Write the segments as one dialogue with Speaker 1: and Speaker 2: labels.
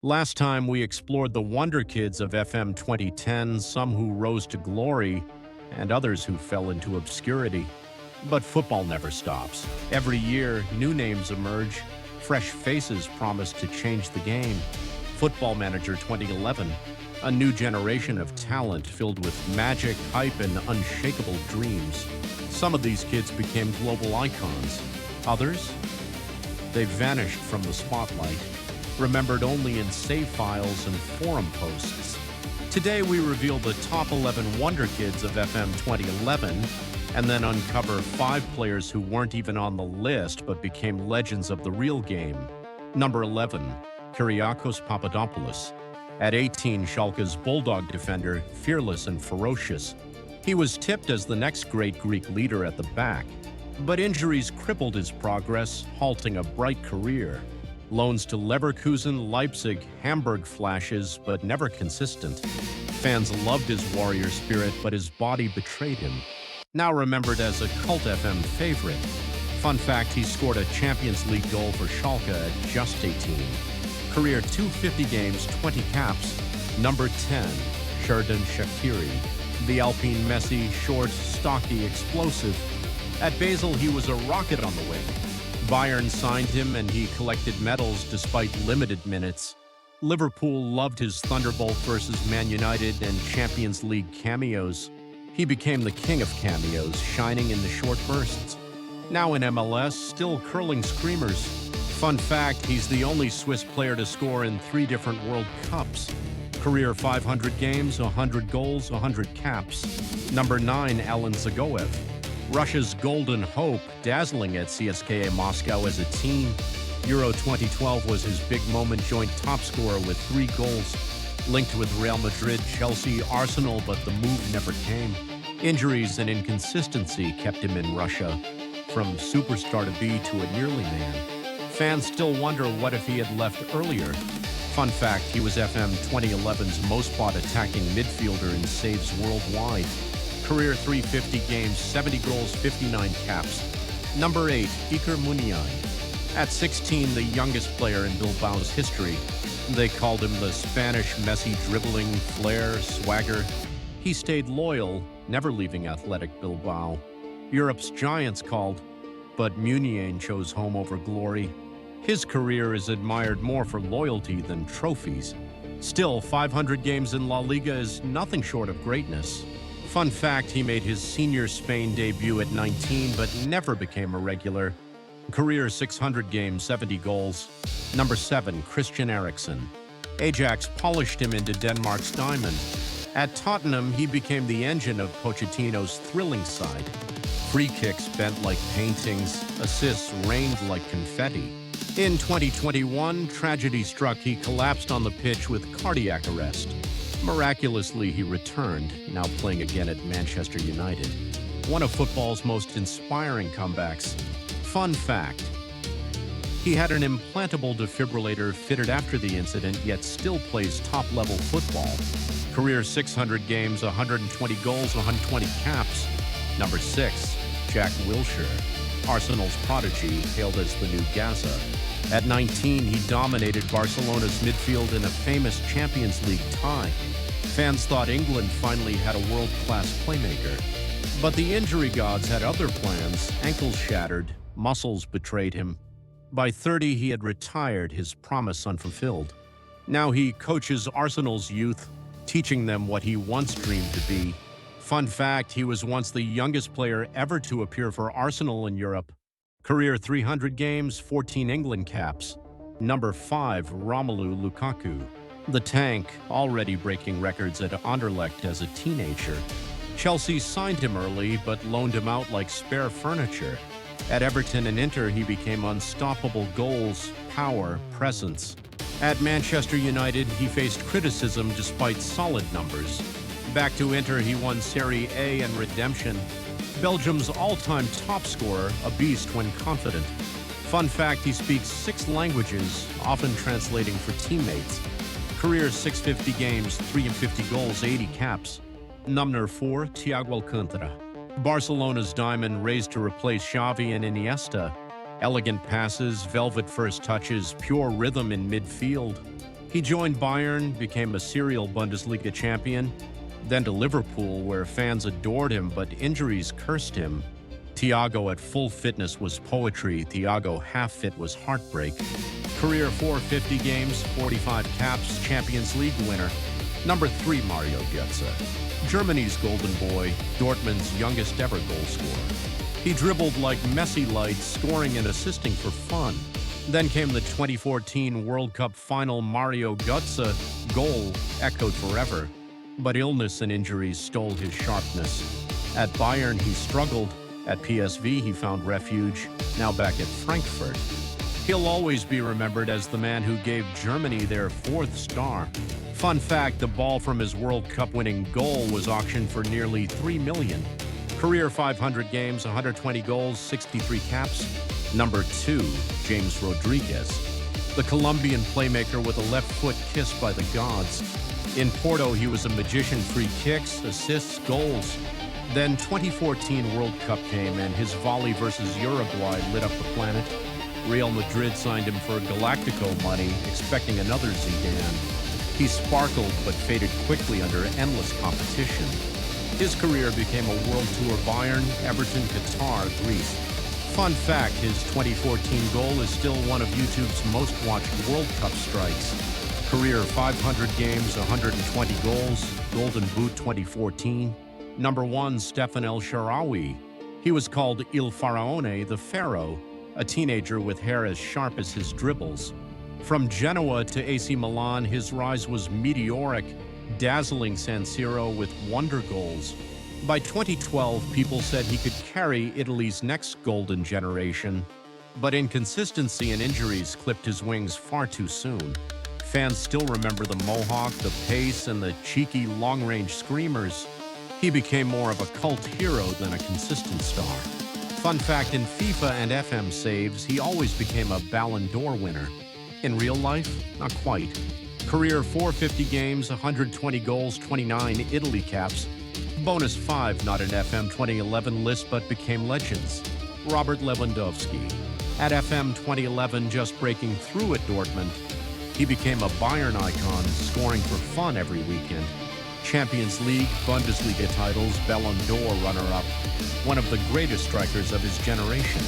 Speaker 1: Last time we explored the Wonderkids of FM 2010, some who rose to glory and others who fell into obscurity. But football never stops. Every year, new names emerge, fresh faces promise to change the game. Football Manager 2011, a new generation of talent filled with magic, hype, and unshakable dreams. Some of these kids became global icons. Others? They vanished from the spotlight, remembered only in save files and forum posts. Today we reveal the top 11 Wonderkids of FM 2011 and then uncover 5 players who weren't even on the list but became legends of the real game. Number 11, Kyriakos Papadopoulos. At 18, Schalke's bulldog defender, fearless and ferocious. He was tipped as the next great Greek leader at the back, but injuries crippled his progress, halting a bright career. Loans to Leverkusen, Leipzig, Hamburg flashes, but never consistent. Fans loved his warrior spirit, but his body betrayed him. Now remembered as a cult FM favorite. Fun fact, he scored a Champions League goal for Schalke at just 18. Career 250 games, 20 caps. Number 10, Xherdan Shaqiri. The Alpine Messi, short, stocky, explosive. At Basel, he was a rocket on the wing. Bayern signed him and he collected medals despite limited minutes. Liverpool loved his Thunderbolt versus Man United and Champions League cameos. He became the king of cameos, shining in the short bursts. Now in MLS, still curling screamers. Fun fact, he's the only Swiss player to score in 3 different World Cups. Career 500 games, 100 goals, 100 caps. Number 9, Alan Zagoev. Russia's golden hope, dazzling at CSKA Moscow as a teen. Euro 2012 was his big moment, joint top scorer with 3 goals. Linked with Real Madrid, Chelsea, Arsenal, but the move never came. Injuries and inconsistency kept him in Russia. From superstar to be to a nearly man. Fans still wonder what if he had left earlier. Fun fact, he was FM 2011's most bought attacking midfielder in saves worldwide. Career 350 games, 70 goals, 59 caps. Number 8, Iker Muniain. At 16, the youngest player in Bilbao's history. They called him the Spanish Messi, dribbling, flair, swagger. He stayed loyal, never leaving Athletic Bilbao. Europe's giants called, but Muniain chose home over glory. His career is admired more for loyalty than trophies. Still, 500 games in La Liga is nothing short of greatness. Fun fact, he made his senior Spain debut at 19, but never became a regular. Career 600 games, 70 goals. Number 7, Christian Eriksen. Ajax polished him into Denmark's diamond. At Tottenham, he became the engine of Pochettino's thrilling side. Free kicks bent like paintings, assists rained like confetti. In 2021, tragedy struck. He collapsed on the pitch with cardiac arrest. Miraculously, he returned, now playing again at Manchester United. One of football's most inspiring comebacks. Fun fact, he had an implantable defibrillator fitted after the incident, yet still plays top-level football. Career 600 games, 120 goals, 120 caps. Number 6, Jack Wilshere. Arsenal's prodigy, hailed as the new Gaza. At 19, he dominated Barcelona's midfield in a famous Champions League tie. Fans thought England finally had a world-class playmaker. But the injury gods had other plans. Ankles shattered, muscles betrayed him. By 30, he had retired, his promise unfulfilled. Now he coaches Arsenal's youth, teaching them what he once dreamed to be. Fun fact, he was once the youngest player ever to appear for Arsenal in Europe. Career 300 games, 14 England caps. Number 5, Romelu Lukaku. The tank, already breaking records at Anderlecht as a teenager. Chelsea signed him early, but loaned him out like spare furniture. At Everton and Inter, he became unstoppable goals, power, presence. At Manchester United, he faced criticism despite solid numbers. Back to Inter, he won Serie A and redemption. Belgium's all-time top scorer, a beast when confident. Fun fact, he speaks 6 languages, often translating for teammates. Career 650 games, 350 goals, 80 caps. Number 4, Thiago Alcantara. Barcelona's diamond raised to replace Xavi and Iniesta. Elegant passes, velvet first touches, pure rhythm in midfield. He joined Bayern, became a serial Bundesliga champion, then to Liverpool, where fans adored him but injuries cursed him. Thiago at full fitness was poetry. Thiago half fit was heartbreak. Career 450 games, 45 caps, Champions League winner. Number 3, Mario Götze. Germany's golden boy, Dortmund's youngest ever goal scorer. He dribbled like Messi light, scoring and assisting for fun. Then came the 2014 World Cup final. Mario Götze goal echoed forever, but illness and injuries stole his sharpness. At Bayern, he struggled. At PSV, he found refuge, now back at Frankfurt. He'll always be remembered as the man who gave Germany their 4th star. Fun fact, the ball from his World Cup winning goal was auctioned for nearly $3 million. Career 500 games, 120 goals, 63 caps. Number 2, James Rodriguez. The Colombian playmaker with a left foot kissed by the gods. In Porto, he was a magician, free kicks, assists, goals. Then 2014 World Cup came and his volley versus Uruguay lit up the planet. Real Madrid signed him for Galactico money, expecting another Zidane. He sparkled but faded quickly under endless competition. His career became a world tour: Bayern, Everton, Qatar, Greece. Fun fact, his 2014 goal is still one of YouTube's most watched World Cup strikes. Career 500 games, 120 goals, Golden Boot 2014. Number 1, Stefan El Shaarawy. He was called Il Faraone, the Pharaoh, a teenager with hair as sharp as his dribbles. From Genoa to AC Milan, his rise was meteoric, dazzling San Siro with wonder goals. By 2012, people said he could carry Italy's next golden generation, but inconsistency and injuries clipped his wings far too soon. Fans still remember the mohawk, the pace, and the cheeky long-range screamers. He became more of a cult hero than a consistent star. Fun fact, in FIFA and FM saves, he always became a Ballon d'Or winner. In real life, not quite. Career 450 games, 120 goals, 29 Italy caps. Bonus 5, not an FM 2011 list, but became legends. Robert Lewandowski. At FM 2011, just breaking through at Dortmund, he became a Bayern icon, scoring for fun every weekend. Champions League, Bundesliga titles, Ballon d'Or runner-up. One of the greatest strikers of his generation.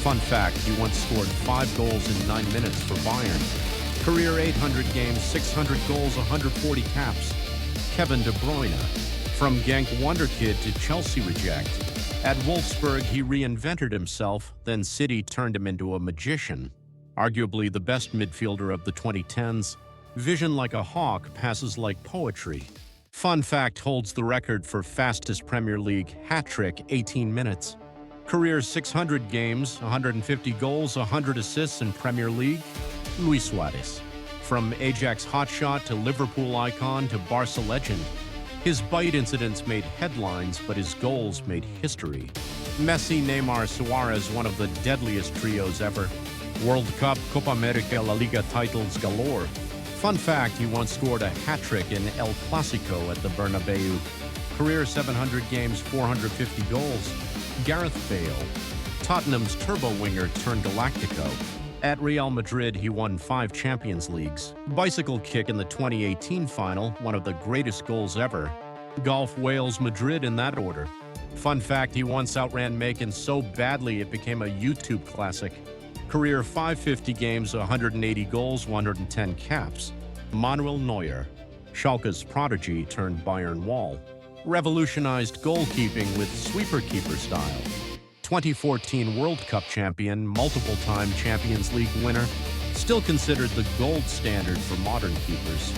Speaker 1: Fun fact, he once scored 5 goals in 9 minutes for Bayern. Career 800 games, 600 goals, 140 caps. Kevin De Bruyne. From Genk Wonderkid to Chelsea reject. At Wolfsburg, he reinvented himself, then City turned him into a magician. Arguably the best midfielder of the 2010s. Vision like a hawk, passes like poetry. Fun fact, holds the record for fastest Premier League hat-trick, 18 minutes. Career 600 games, 150 goals, 100 assists in Premier League. Luis Suárez. From Ajax hotshot to Liverpool icon to Barca legend. His bite incidents made headlines, but his goals made history. Messi, Neymar, Suárez, one of the deadliest trios ever. World Cup, Copa America, La Liga titles galore. Fun fact, he once scored a hat-trick in El Clásico at the Bernabeu. Career 700 games, 450 goals. Gareth Bale. Tottenham's turbo winger turned Galactico. At Real Madrid, he won 5 Champions Leagues. Bicycle kick in the 2018 final, one of the greatest goals ever. Golf, Wales, Madrid in that order. Fun fact, he once outran Macon so badly it became a YouTube classic. Career 550 games, 180 goals, 110 caps. Manuel Neuer. Schalke's prodigy turned Bayern wall. Revolutionized goalkeeping with sweeper keeper style. 2014 World Cup champion, multiple-time Champions League winner, still considered the gold standard for modern keepers.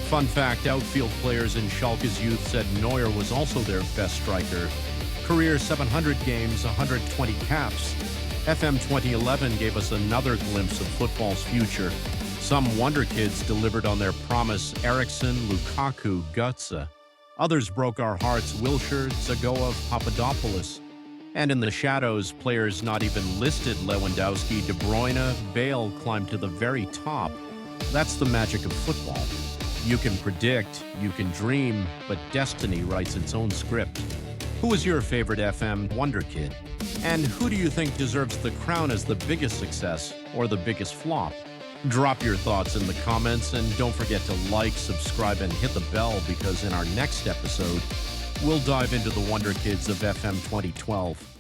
Speaker 1: Fun fact, outfield players in Schalke's youth said Neuer was also their best striker. Career 700 games, 120 caps. FM 2011 gave us another glimpse of football's future. Some Wonderkids delivered on their promise: Eriksen, Lukaku, Götze. Others broke our hearts: Wilshere, Zagoa, Papadopoulos. And in the shadows, players not even listed: Lewandowski, De Bruyne, Bale climbed to the very top. That's the magic of football. You can predict, you can dream, but destiny writes its own script. Who is your favorite FM Wonderkid? And who do you think deserves the crown as the biggest success or the biggest flop? Drop your thoughts in the comments, and don't forget to like, subscribe, and hit the bell, because in our next episode, we'll dive into the Wonder Kids of FM 2012.